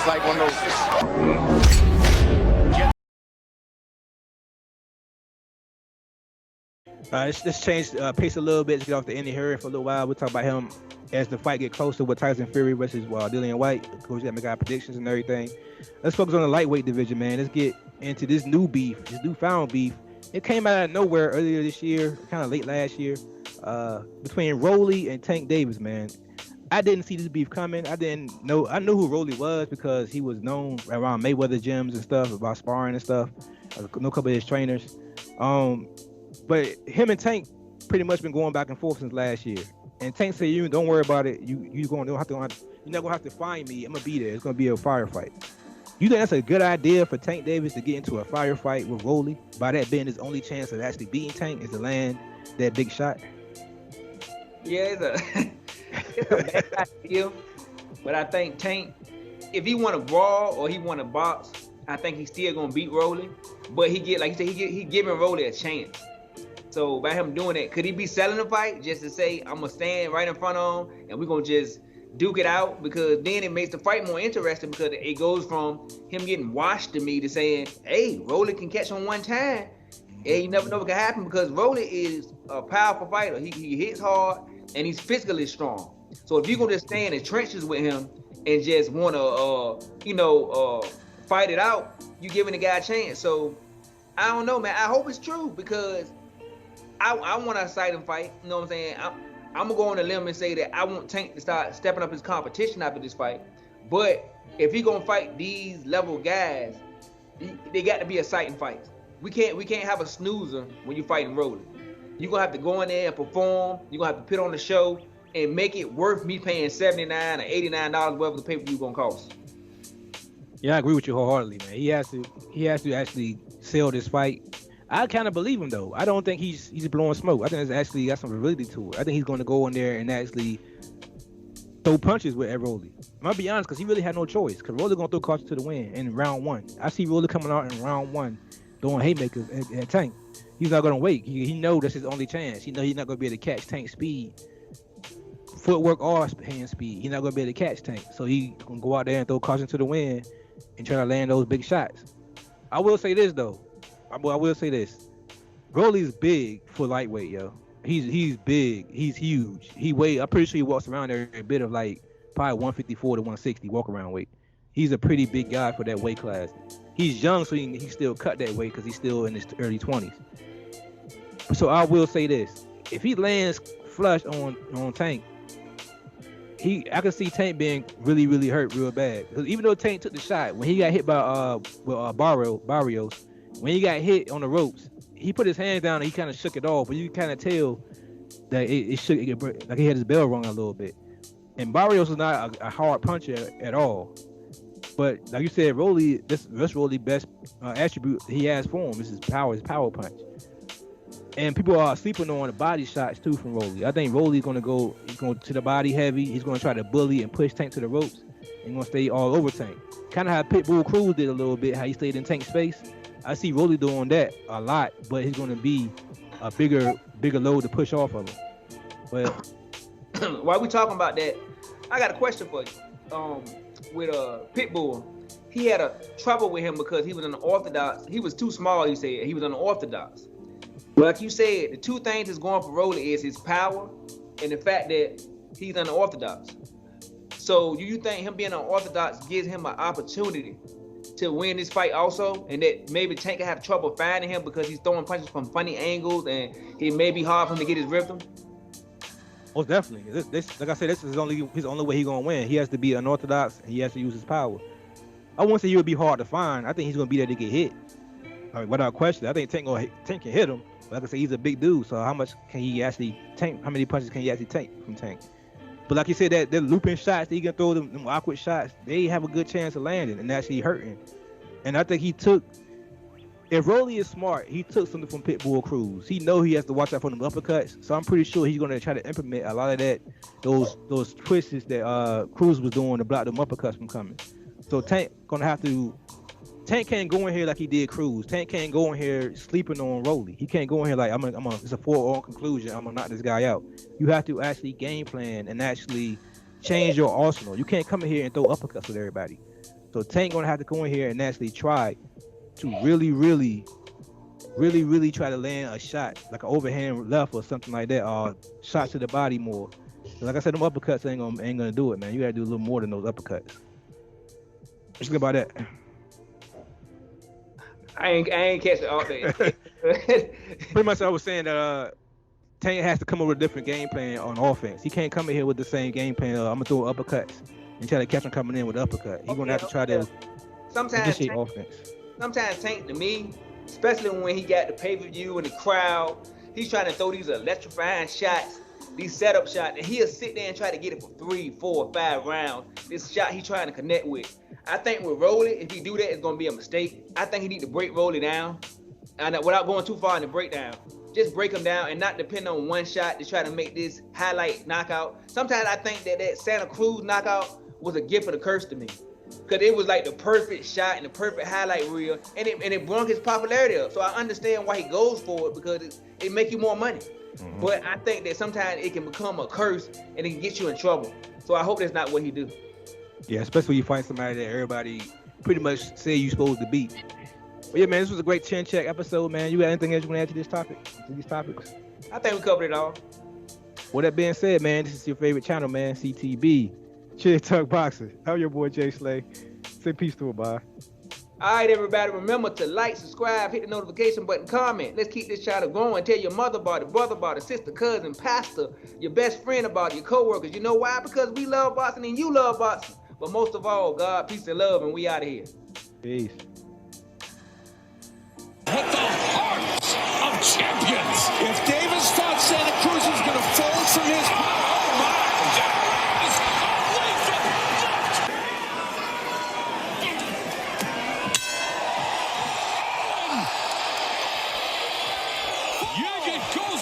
was like one of those. Let's change pace a little bit. Let's get off the Andy Harry for a little while. We'll talk about him as the fight get closer with Tyson Fury versus Dillian White. Of course, we got to make our predictions and everything. Let's focus on the lightweight division, man. Let's get into this new beef, this newfound beef. It came out of nowhere earlier this year, kind of late last year, between Rolly and Tank Davis, man. I didn't see this beef coming. I didn't know. I knew who Rolly was because he was known around Mayweather gyms and stuff about sparring and stuff. I know a couple of his trainers. But him and Tank pretty much been going back and forth since last year. And Tank said, "You don't worry about it. You're not gonna have to find me. I'm gonna be there. It's gonna be a firefight." You think that's a good idea for Tank Davis to get into a firefight with Rolly? By that being his only chance of actually beating Tank is to land that big shot. Yeah, it's a bad idea. But I think Tank, if he want to brawl or he want to box, I think he's still gonna beat Rolly. But he giving Rolly a chance. So by him doing it, could he be selling the fight just to say, I'm gonna stand right in front of him and we're gonna just duke it out? Because then it makes the fight more interesting because it goes from him getting washed to me to saying, hey, Rolly can catch on one time. And you never know what can happen because Rolly is a powerful fighter. He hits hard and he's physically strong. So if you're gonna just stay in the trenches with him and just wanna fight it out, you giving the guy a chance. So I don't know, man. I hope it's true because I want a exciting fight. You know what I'm saying? I'm gonna go on a limb and say that I want Tank to start stepping up his competition after this fight. But if he gonna fight these level guys, they got to be exciting fights. We can't have a snoozer when you fighting Rolly. You're gonna have to go in there and perform. You're gonna have to put on the show and make it worth me paying $79 or $89, whatever the pay-per-view gonna cost. Yeah, I agree with you wholeheartedly, man. He has to actually sell this fight. I kind of believe him though. I don't think he's blowing smoke. I think it's actually got some validity to it. I think he's going to go in there and actually throw punches with Rolly. I'm gonna be honest, because he really had no choice. Because Rolly gonna throw caution to the wind in round one. I see Rolly coming out in round one throwing haymakers at Tank. He's not gonna wait. He know that's his only chance. He know he's not gonna be able to catch Tank's speed, footwork or hand speed. He's not gonna be able to catch Tank. So he gonna go out there and throw caution to the wind and try to land those big shots. I will say this though. I will say this. Rolly's big for lightweight, yo. He's big. He's huge. I'm pretty sure he walks around there a bit of like probably 154 to 160 walk around weight. He's a pretty big guy for that weight class. He's young, so he still cut that weight because he's still in his early 20s. So I will say this. If he lands flush on Tank, I can see Tank being really, really hurt real bad. Because even though Tank took the shot, when he got hit by Barrios, when he got hit on the ropes, he put his hands down and he kind of shook it off, but you kind of tell that it shook, like he had his bell rung a little bit. And Barrios is not a hard puncher at all. But like you said, Rolly, that's Rolly's best attribute he has for him. This is his power punch. And people are sleeping on the body shots too from Rolly. I think Rolly's gonna go to the body heavy. He's gonna try to bully and push Tank to the ropes. And gonna stay all over Tank. Kind of how Pitbull Cruz did a little bit, how he stayed in Tank's space. I see Rolly doing that a lot, but he's gonna be a bigger load to push off of him. But while we talking about that, I got a question for you. With Pitbull, he had a trouble with him because he was unorthodox. He was too small. He said he was unorthodox. But like you said, the two things that's going for Rolly is his power and the fact that he's unorthodox. So do you think him being unorthodox gives him an opportunity to win this fight also, and that maybe Tank can have trouble finding him because he's throwing punches from funny angles and it may be hard for him to get his rhythm? Most definitely. This, like I said, this is his only way he's gonna win. He has to be unorthodox and he has to use his power. I won't say he would be hard to find. I think he's gonna be there to get hit. Without question. I think Tank can hit him. But like I said, he's a big dude, so how much can he actually tank? How many punches can he actually take from Tank? But like you said, that looping shots that he can throw, them awkward shots, they have a good chance of landing and actually hurting. And I think if Rolly is smart, he took something from Pitbull Cruz. He know he has to watch out for them uppercuts. So I'm pretty sure he's gonna try to implement a lot of those twists that Cruz was doing to block them uppercuts from coming. So Tank can't go in here like he did Cruz. Tank can't go in here sleeping on Rolly. He can't go in here like it's a 4-on conclusion. I'm gonna knock this guy out. You have to actually game plan and actually change your arsenal. You can't come in here and throw uppercuts with everybody. So Tank gonna have to go in here and actually try to really try to land a shot, like an overhand left or something like that, or shots to the body more. Like I said, them uppercuts ain't gonna do it, man. You gotta do a little more than those uppercuts. What you think about that? I ain't catch it all day. Pretty much, I was saying that Tank has to come up with a different game plan on offense. He can't come in here with the same game plan. I'm gonna throw uppercuts and try to catch him coming in with uppercut. He's gonna have to try to initiate offense. Sometimes Tank, to me, especially when he got the pay-per-view and the crowd, he's trying to throw these electrifying shots, these setup shots, and he'll sit there and try to get it for 3, 4, 5 rounds. This shot he's trying to connect with. I think with Rolly, if he do that, it's gonna be a mistake. I think he need to break Rolly down, and without going too far in the breakdown, just break him down and not depend on one shot to try to make this highlight knockout. Sometimes I think that Santa Cruz knockout was a gift and a curse to me, because it was like the perfect shot and the perfect highlight reel, and it brought his popularity up. So I understand why he goes for it, because it make you more money. Mm-hmm. But I think that sometimes it can become a curse and it can get you in trouble. So I hope that's not what he do. Yeah, especially when you find somebody that everybody pretty much say you're supposed to beat. But yeah, man, this was a great chin check episode, man. You got anything else you want to add to this topic? To these topics? I think we covered it all. With that being said, man, this is your favorite channel, man, CTB. Chill Talk Boxing. I'm your boy Jay Slay. Say peace to it, bye. All right, everybody, remember to like, subscribe, hit the notification button, comment. Let's keep this channel going. Tell your mother about it, brother about it, sister, cousin, pastor, your best friend about it, your co-workers. You know why? Because we love boxing and you love boxing. But most of all, God, peace and love, and we out of here. Peace. Hit the hearts of champions. If they